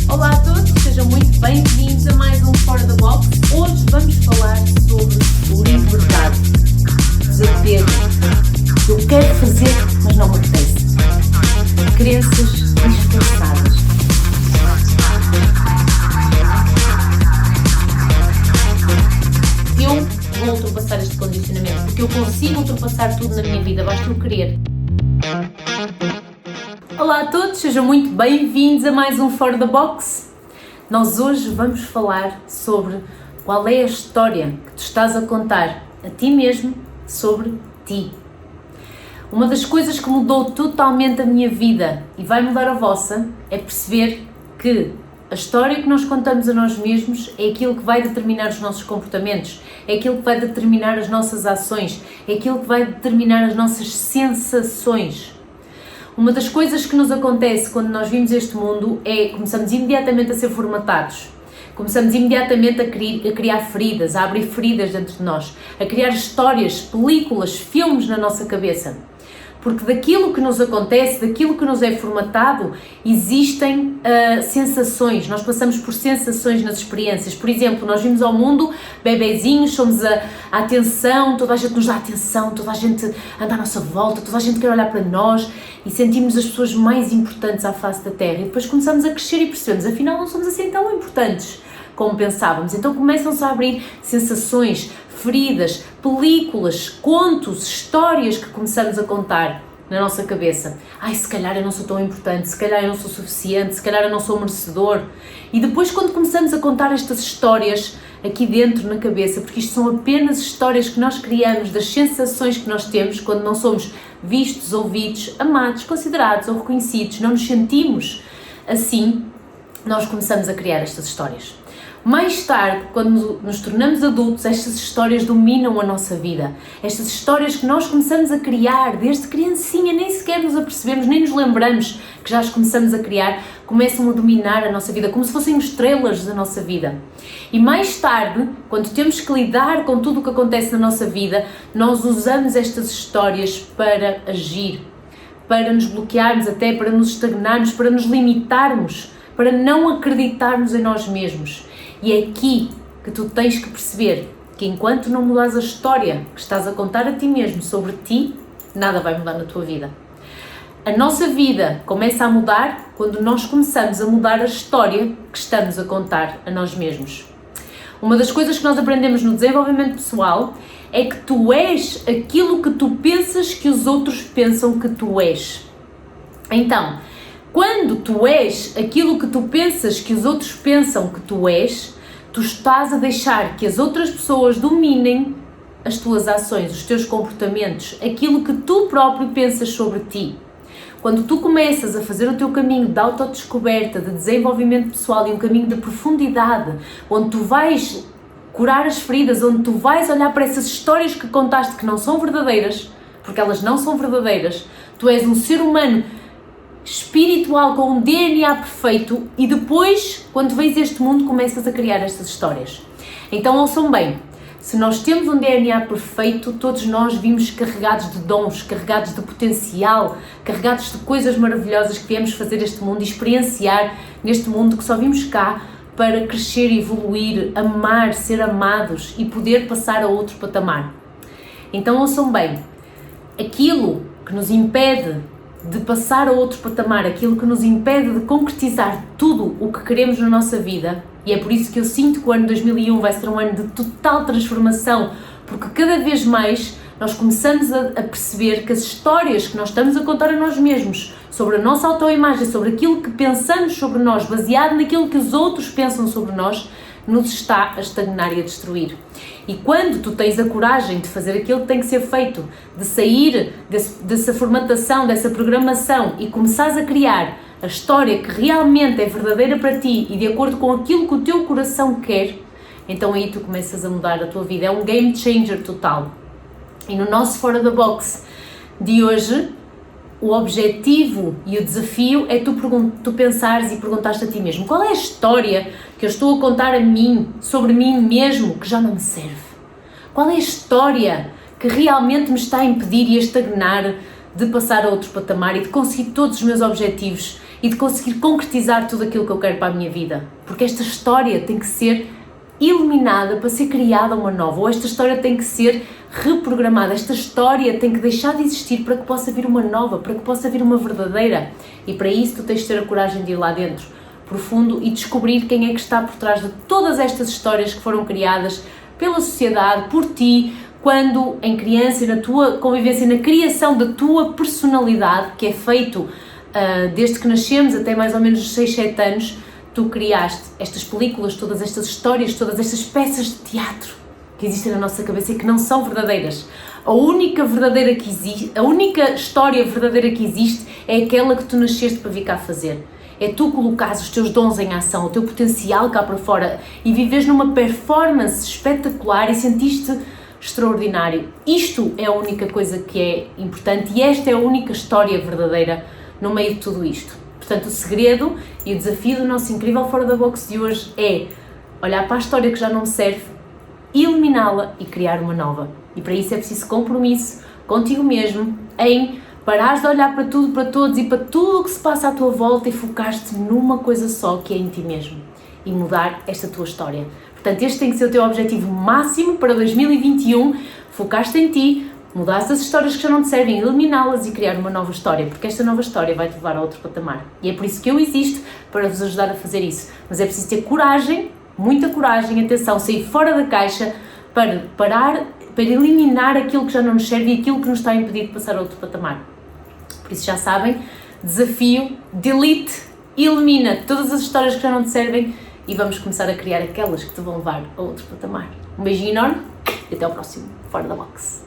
Olá a todos, sejam muito bem-vindos a mais um Fora da Box. Hoje vamos falar sobre liberdade, desapego. Eu quero fazer, mas não me apetece. Crenças disfarçadas. Eu vou ultrapassar este condicionamento, porque eu consigo ultrapassar tudo na minha vida, basta eu querer. Olá a todos, sejam muito bem-vindos a mais um Fora da Box. Nós hoje vamos falar sobre qual é a história que tu estás a contar a ti mesmo sobre ti. Uma das coisas que mudou totalmente a minha vida e vai mudar a vossa é perceber que a história que nós contamos a nós mesmos é aquilo que vai determinar os nossos comportamentos, é aquilo que vai determinar as nossas ações, é aquilo que vai determinar as nossas sensações. Uma das coisas que nos acontece quando nós vimos este mundo é começamos imediatamente a ser formatados, começamos imediatamente a criar feridas, a abrir feridas dentro de nós, a criar histórias, películas, filmes na nossa cabeça. Porque daquilo que nos acontece, daquilo que nos é formatado, existem sensações, nós passamos por sensações nas experiências. Por exemplo, nós vimos ao mundo bebezinhos, somos a atenção, toda a gente nos dá atenção, toda a gente anda à nossa volta, toda a gente quer olhar para nós e sentimos as pessoas mais importantes à face da Terra. E depois começamos a crescer e percebemos, afinal não somos assim tão importantes como pensávamos. Então começam-se a abrir sensações, feridas, películas, contos, histórias que começamos a contar na nossa cabeça. Ai, se calhar eu não sou tão importante, se calhar eu não sou suficiente, se calhar eu não sou merecedor. E depois quando começamos a contar estas histórias aqui dentro na cabeça, porque isto são apenas histórias que nós criamos das sensações que nós temos quando não somos vistos, ouvidos, amados, considerados ou reconhecidos, não nos sentimos assim, nós começamos a criar estas histórias. Mais tarde, quando nos tornamos adultos, estas histórias dominam a nossa vida. Estas histórias que nós começamos a criar desde criancinha, nem sequer nos apercebemos, nem nos lembramos que já as começamos a criar, começam a dominar a nossa vida, como se fossem estrelas da nossa vida. E mais tarde, quando temos que lidar com tudo o que acontece na nossa vida, nós usamos estas histórias para agir, para nos bloquearmos até, para nos estagnarmos, para nos limitarmos, para não acreditarmos em nós mesmos. E é aqui que tu tens que perceber que enquanto não mudares a história que estás a contar a ti mesmo sobre ti, nada vai mudar na tua vida. A nossa vida começa a mudar quando nós começamos a mudar a história que estamos a contar a nós mesmos. Uma das coisas que nós aprendemos no desenvolvimento pessoal é que tu és aquilo que tu pensas que os outros pensam que tu és. Então, quando tu és aquilo que tu pensas que os outros pensam que tu és, tu estás a deixar que as outras pessoas dominem as tuas ações, os teus comportamentos, aquilo que tu próprio pensas sobre ti. Quando tu começas a fazer o teu caminho de autodescoberta, de desenvolvimento pessoal e um caminho de profundidade, onde tu vais curar as feridas, onde tu vais olhar para essas histórias que contaste que não são verdadeiras, porque elas não são verdadeiras, tu és um ser humano espiritual com um DNA perfeito e depois, quando vens a este mundo, começas a criar estas histórias. Então ouçam bem, se nós temos um DNA perfeito, todos nós vimos carregados de dons, carregados de potencial, carregados de coisas maravilhosas que viemos fazer este mundo e experienciar neste mundo que só vimos cá para crescer, evoluir, amar, ser amados e poder passar a outro patamar. Então ouçam bem, aquilo que nos impede de passar a outro patamar, aquilo que nos impede de concretizar tudo o que queremos na nossa vida, e é por isso que eu sinto que o ano 2001 vai ser um ano de total transformação, porque cada vez mais nós começamos a perceber que as histórias que nós estamos a contar a nós mesmos, sobre a nossa autoimagem, sobre aquilo que pensamos sobre nós, baseado naquilo que os outros pensam sobre nós, nos está a estagnar e a destruir. E quando tu tens a coragem de fazer aquilo que tem que ser feito, de sair dessa formatação, dessa programação e começares a criar a história que realmente é verdadeira para ti e de acordo com aquilo que o teu coração quer, então aí tu começas a mudar a tua vida. É um game changer total. E no nosso Fora da Box de hoje, o objetivo e o desafio é tu pensares e perguntares a ti mesmo: qual é a história que eu estou a contar a mim, sobre mim mesmo, que já não me serve? Qual é a história que realmente me está a impedir e a estagnar de passar a outro patamar e de conseguir todos os meus objetivos e de conseguir concretizar tudo aquilo que eu quero para a minha vida. Porque esta história tem que ser eliminada para ser criada uma nova, ou esta história tem que ser reprogramada, esta história tem que deixar de existir para que possa vir uma nova, para que possa vir uma verdadeira. E para isso tu tens de ter a coragem de ir lá dentro, profundo, e descobrir quem é que está por trás de todas estas histórias que foram criadas pela sociedade, por ti, quando em criança, na tua convivência, na criação da tua personalidade, que é feito desde que nascemos até mais ou menos os 6, 7 anos, tu criaste estas películas, todas estas histórias, todas estas peças de teatro que existem na nossa cabeça e que não são verdadeiras. A única verdadeira que existe, a única história verdadeira que existe é aquela que tu nasceste para vir cá fazer. É tu colocares os teus dons em ação, o teu potencial cá para fora e vives numa performance espetacular e sentiste extraordinário. Isto é a única coisa que é importante e esta é a única história verdadeira no meio de tudo isto. Portanto, o segredo e o desafio do nosso incrível Fora da Box de hoje é olhar para a história que já não me serve, eliminá-la e criar uma nova. E para isso é preciso compromisso contigo mesmo em parares de olhar para tudo, para todos e para tudo o que se passa à tua volta e focar-te numa coisa só, que é em ti mesmo. E mudar esta tua história. Portanto, este tem que ser o teu objetivo máximo para 2021, focar-te em ti, mudar as histórias que já não te servem, eliminá-las e criar uma nova história, porque esta nova história vai-te levar a outro patamar. E é por isso que eu existo, para vos ajudar a fazer isso. Mas é preciso ter coragem, muita coragem, atenção, sair fora da caixa para parar, para eliminar aquilo que já não nos serve e aquilo que nos está a impedir de passar a outro patamar. Por isso já sabem, desafio, delete, elimina todas as histórias que já não te servem e vamos começar a criar aquelas que te vão levar a outro patamar. Um beijinho enorme e até ao próximo Fora da Box.